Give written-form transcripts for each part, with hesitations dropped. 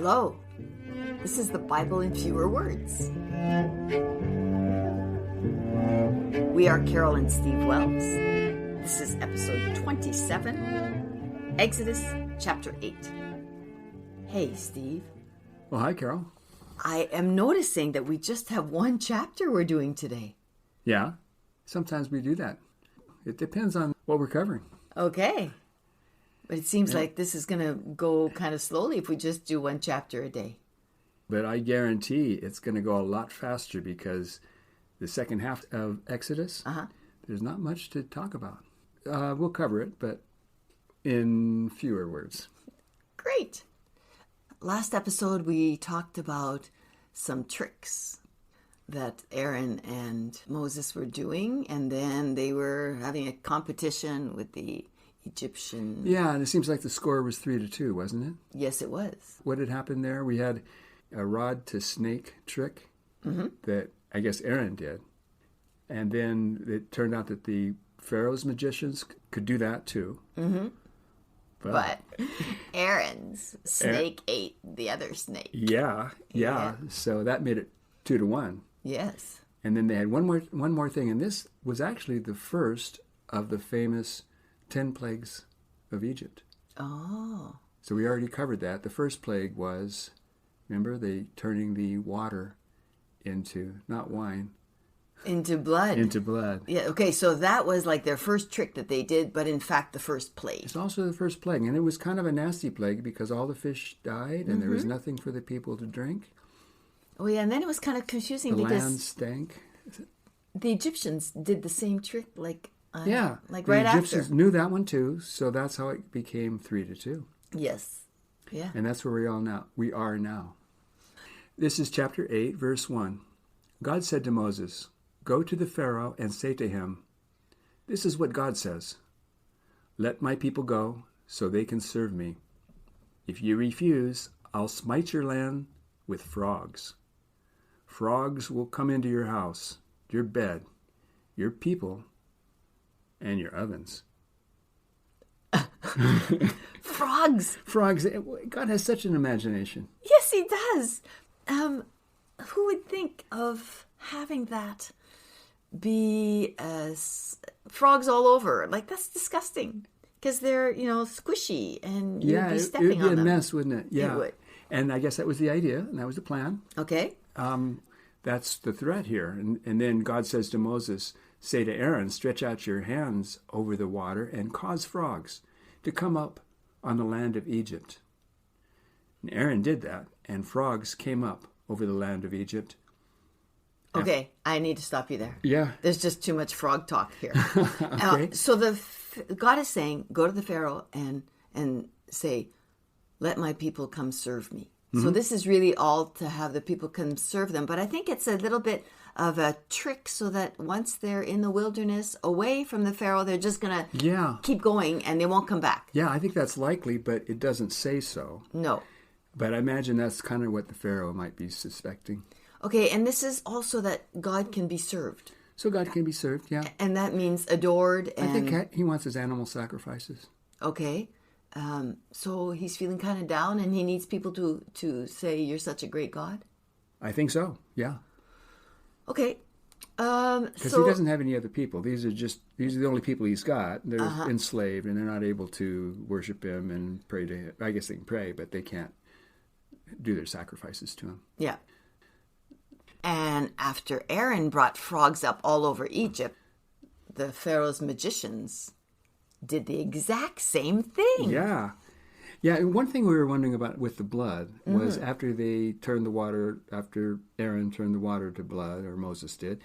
Hello, this is the Bible in Fewer Words. We are Carol and Steve Wells. This is episode 27, Exodus chapter 8. Hey, Steve. Well, hi, Carol. I am noticing that we just have one chapter we're doing today. Yeah, sometimes we do that. It depends on what we're covering. Okay. But it seems like this is going to go kind of slowly if we just do one chapter a day. But I guarantee it's going to go a lot faster because the second half of Exodus, there's not much to talk about. We'll cover it, but in fewer words. Great. Last episode, we talked about some tricks that Aaron and Moses were doing, and then they were having a competition with the Egyptian. Yeah, and it seems like the score was 3-2, wasn't it? Yes, it was. What had happened there? We had a rod to snake trick that I guess Aaron did. And then it turned out that the Pharaoh's magicians could do that too. Mm-hmm. But Aaron's snake ate the other snake. Yeah. So that made it 2-1. Yes. And then they had one more thing, and this was actually the first of the famous 10 plagues of Egypt. Oh. So we already covered that. The first plague was, remember, they turning the water into, not wine. Into blood. Into blood. Yeah, okay, so that was like their first trick that they did, but in fact the first plague. It's also the first plague, and it was kind of a nasty plague because all the fish died and there was nothing for the people to drink. Oh yeah, and then it was kind of confusing the because land stank. The Egyptians did the same trick like right the Egyptians after. knew that one too, so that's how it became 3-2. Yes. Yeah. And that's where we are now. This is chapter 8, verse 1. God said to Moses, "Go to the Pharaoh and say to him, 'This is what God says. Let my people go so they can serve me. If you refuse, I'll smite your land with frogs. Frogs will come into your house, your bed, your people, and your ovens.'" Frogs. Frogs. God has such an imagination. Yes, he does. Who would think of having that be frogs all over? Like, that's disgusting. Because they're, squishy and you'd be stepping on them. Yeah, it would be a mess, wouldn't it? Yeah. It would. And I guess that was the idea, and that was the plan. Okay. That's the threat here. And then God says to Moses, "Say to Aaron, stretch out your hands over the water and cause frogs to come up on the land of Egypt." And Aaron did that, and frogs came up over the land of Egypt. Okay, I need to stop you there. Yeah. There's just too much frog talk here. Okay. So God is saying, go to the Pharaoh and say, "Let my people come serve me." So this is really all to have the people come serve them. But I think it's a little bit of a trick so that once they're in the wilderness, away from the Pharaoh, they're just going to keep going and they won't come back. Yeah, I think that's likely, but it doesn't say so. No. But I imagine that's kind of what the Pharaoh might be suspecting. Okay, and this is also that God can be served. So God can be served, yeah. And that means adored. I think he wants his animal sacrifices. Okay. So he's feeling kind of down and he needs people to say, "You're such a great God"? I think so, yeah. Okay. Because he doesn't have any other people. These are the only people he's got. They're enslaved and they're not able to worship him and pray to him. I guess they can pray, but they can't do their sacrifices to him. Yeah. And after Aaron brought frogs up all over Egypt, the Pharaoh's magicians did the exact same thing. Yeah. Yeah, and one thing we were wondering about with the blood was after Aaron turned the water to blood, or Moses did,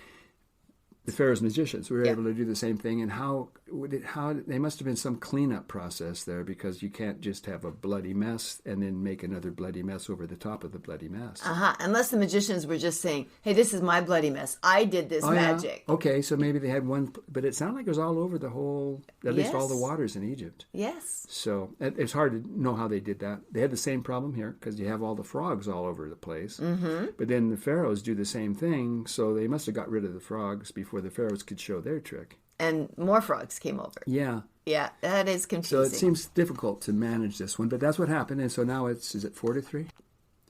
the Pharaoh's magicians were able to do the same thing, and how they must have been some cleanup process there, because you can't just have a bloody mess and then make another bloody mess over the top of the bloody mess. Unless the magicians were just saying, "Hey, this is my bloody mess. I did this magic." Yeah. Okay, so maybe they had one, but it sounded like it was all over the whole, at least all the waters in Egypt. Yes. So it's hard to know how they did that. They had the same problem here because you have all the frogs all over the place. But then the pharaohs do the same thing, so they must have got rid of the frogs before the pharaohs could show their trick. And more frogs came over. Yeah. Yeah, that is confusing. So it seems difficult to manage this one, but that's what happened. And so now is it 4-3?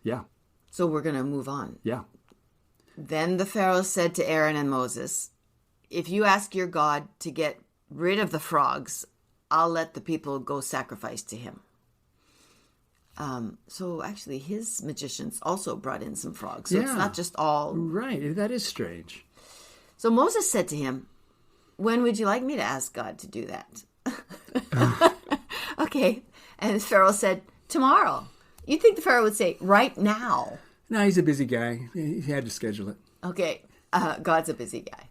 Yeah. So we're going to move on. Yeah. Then the Pharaoh said to Aaron and Moses, if you ask your God to get rid of the frogs, I'll let the people go sacrifice to him. So actually his magicians also brought in some frogs. So it's not just all... Right. That is strange. So Moses said to him, when would you like me to ask God to do that? Okay. And Pharaoh said, tomorrow. You'd think the Pharaoh would say, right now. No, he's a busy guy. He had to schedule it. Okay. God's a busy guy.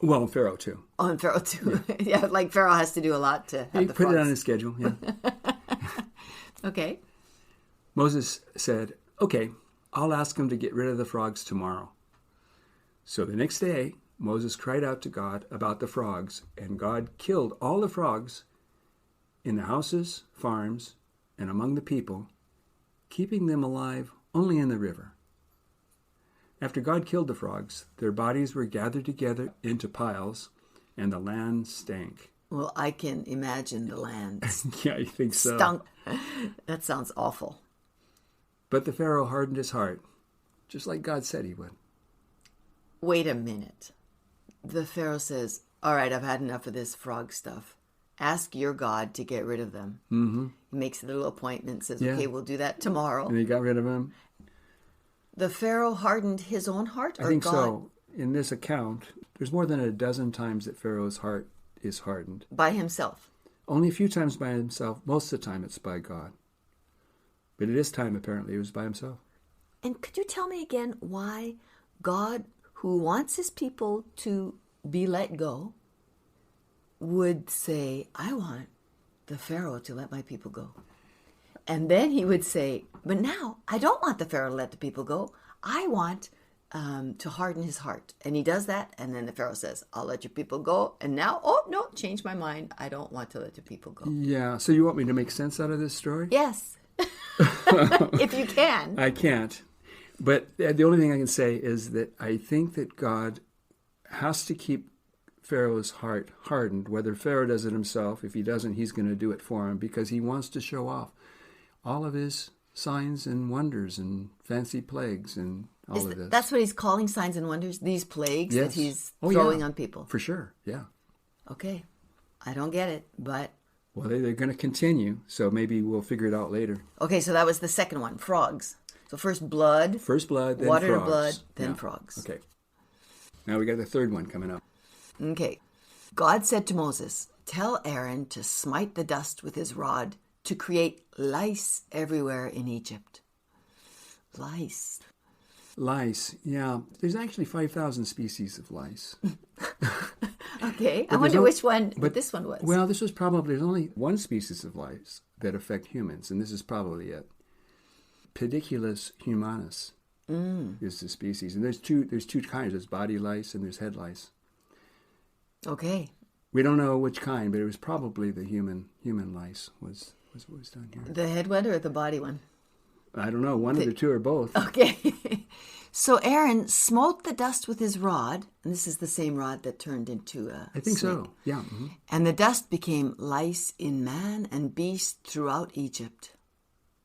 Well, and Pharaoh too. Oh, and Pharaoh too. Yeah, like Pharaoh has to do a lot to have He the put frogs. it on his schedule, yeah. Okay. Moses said, okay, I'll ask him to get rid of the frogs tomorrow. So the next day, Moses cried out to God about the frogs, and God killed all the frogs in the houses, farms, and among the people, keeping them alive only in the river. After God killed the frogs, their bodies were gathered together into piles, and the land stank. Well, I can imagine the land Yeah, you think so? stunk. That sounds awful. But the Pharaoh hardened his heart, just like God said he would. Wait a minute. The Pharaoh says, all right, I've had enough of this frog stuff. Ask your God to get rid of them. Mm-hmm. He makes a little appointment, says, okay, we'll do that tomorrow. And he got rid of him? The Pharaoh hardened his own heart? Or I think God? so. In this account, there's more than a dozen times that Pharaoh's heart is hardened. By himself? Only a few times by himself. Most of the time it's by God. But at this time, apparently, it was by himself. And could you tell me again why God, who wants his people to be let go, would say, I want the Pharaoh to let my people go? And then he would say, but now I don't want the Pharaoh to let the people go. I want to harden his heart. And he does that. And then the Pharaoh says, I'll let your people go. And now, oh, no, change my mind. I don't want to let your people go. Yeah. So you want me to make sense out of this story? Yes. If you can. I can't. But the only thing I can say is that I think that God has to keep Pharaoh's heart hardened, whether Pharaoh does it himself. If he doesn't, he's going to do it for him because he wants to show off all of his signs and wonders and fancy plagues and all of this. That's what he's calling signs and wonders? These plagues that he's throwing on people? For sure, yeah. Okay. I don't get it, but... Well, they're going to continue, so maybe we'll figure it out later. Okay, so that was the second one, frogs. So first blood, then water frogs. to blood, then frogs. Okay. Now we got the third one coming up. Okay. God said to Moses, tell Aaron to smite the dust with his rod to create lice everywhere in Egypt. Lice. Lice, yeah. There's actually 5,000 species of lice. Okay, I wonder which one this one was. Well, this was probably, there's only one species of lice that affect humans, and this is probably it. Pediculus humanus is the species. And there's two kinds. There's body lice and there's head lice. Okay. We don't know which kind, but it was probably the human lice was what was done here. The head one or the body one? I don't know. One of the two or both. Okay. So Aaron smote the dust with his rod, and this is the same rod that turned into a I think snake. so, yeah. Mm-hmm. And the dust became lice in man and beast throughout Egypt.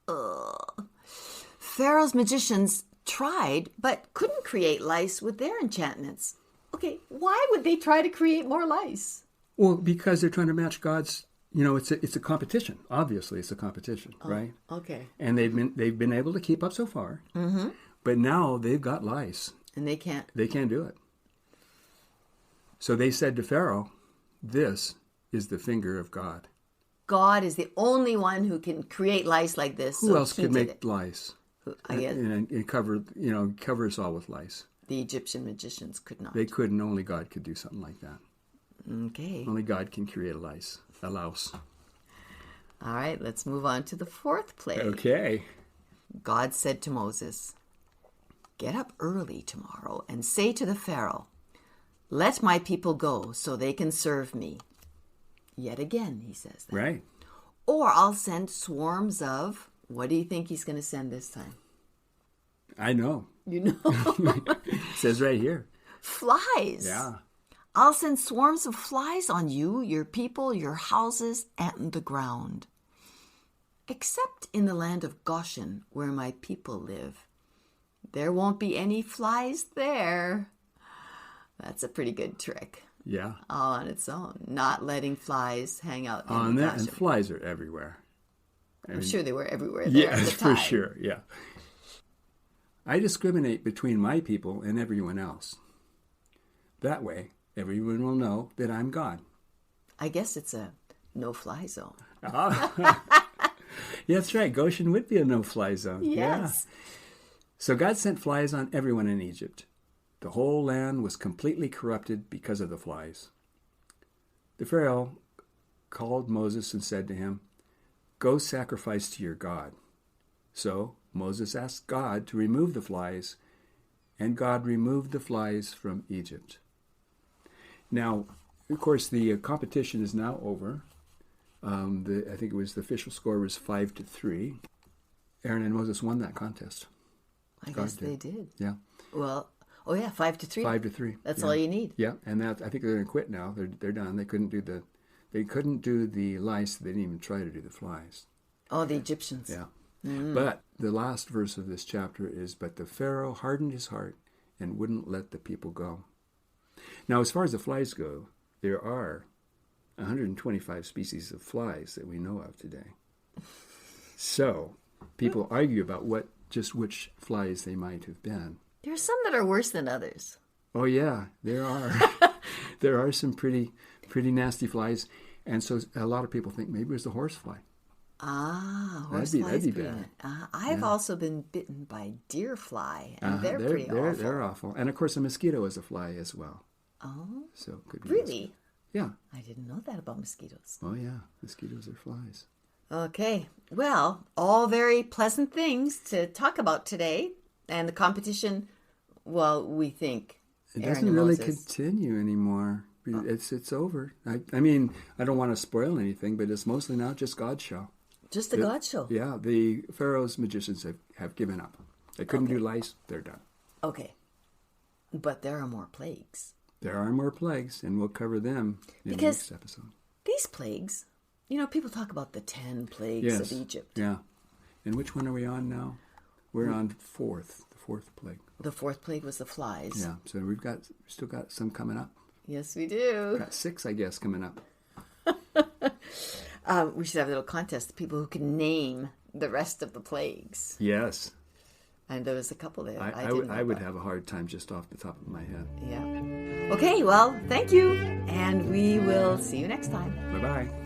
Ugh. Pharaoh's magicians tried, but couldn't create lice with their enchantments. Okay, why would they try to create more lice? Well, because they're trying to match God's. It's a competition. Obviously, it's a competition, right? Okay. And they've been able to keep up so far, but now they've got lice. And they can't. They can't do it. So they said to Pharaoh, "This is the finger of God." God is the only one who can create lice like this. Who else could make lice? I guess And cover us all with lice. the Egyptian magicians could not. They couldn't. Only God could do something like that. Okay. Only God can create a louse. All right, let's move on to the fourth plague. Okay. God said to Moses, get up early tomorrow and say to the Pharaoh, let my people go so they can serve me. Yet again, he says that. Right. Or I'll send swarms of, what do you think he's going to send this time? I know. You know? It says right here. Flies. Yeah. I'll send swarms of flies on you, your people, your houses, and the ground. Except in the land of Goshen, where my people live, there won't be any flies there. That's a pretty good trick. Yeah. All on its own. Not letting flies hang out in On the that, costume. and flies are everywhere. I'm sure they were everywhere there at the time. for sure, yeah. I discriminate between my people and everyone else. That way, everyone will know that I'm God. I guess it's a no-fly zone. Yeah, that's right. Goshen would be a no-fly zone. Yes. Yeah. So God sent flies on everyone in Egypt. The whole land was completely corrupted because of the flies. The Pharaoh called Moses and said to him, "Go sacrifice to your God." So Moses asked God to remove the flies, and God removed the flies from Egypt. Now, of course, the competition is now over. I think it was the official score was 5-3. Aaron and Moses won that contest. I guess they did. Yeah. Well, 5-3. 5-3. That's yeah. all you need. Yeah, and that I think they're going to quit now. They're done. They couldn't do the lice. They didn't even try to do the flies. Oh, the Egyptians. Yeah. But the last verse of this chapter is, "But the Pharaoh hardened his heart and wouldn't let the people go." Now, as far as the flies go, there are 125 species of flies that we know of today. So people argue about which flies they might have been. There are some that are worse than others. Oh yeah, there are. There are some pretty nasty flies, and so a lot of people think maybe it was the horsefly. Horseflies. That'd be bad. I've also been bitten by deer fly, and they're pretty awful. They're awful, and of course a mosquito is a fly as well. Oh, so it could be really? Yeah. I didn't know that about mosquitoes. Oh yeah, mosquitoes are flies. Okay, well, all very pleasant things to talk about today, and the competition. Well, we think it Aaron doesn't really Moses. continue anymore. It's over. I mean, I don't want to spoil anything, but it's mostly now just God's show. Just the God show. Yeah, the Pharaoh's magicians have given up. They couldn't do lice. They're done. Okay, but there are more plagues. There are more plagues, and we'll cover them in the next episode. These plagues, people talk about the 10 plagues of Egypt. Yeah. And which one are we on now? We're on the fourth plague. The fourth plague was the flies. Yeah, so we've still got some coming up. Yes, we do. Got 6, I guess, coming up. We should have a little contest. People who can name the rest of the plagues. Yes. And there was a couple there. I would have a hard time just off the top of my head. Yeah. Okay, well, thank you. And we will see you next time. Bye-bye.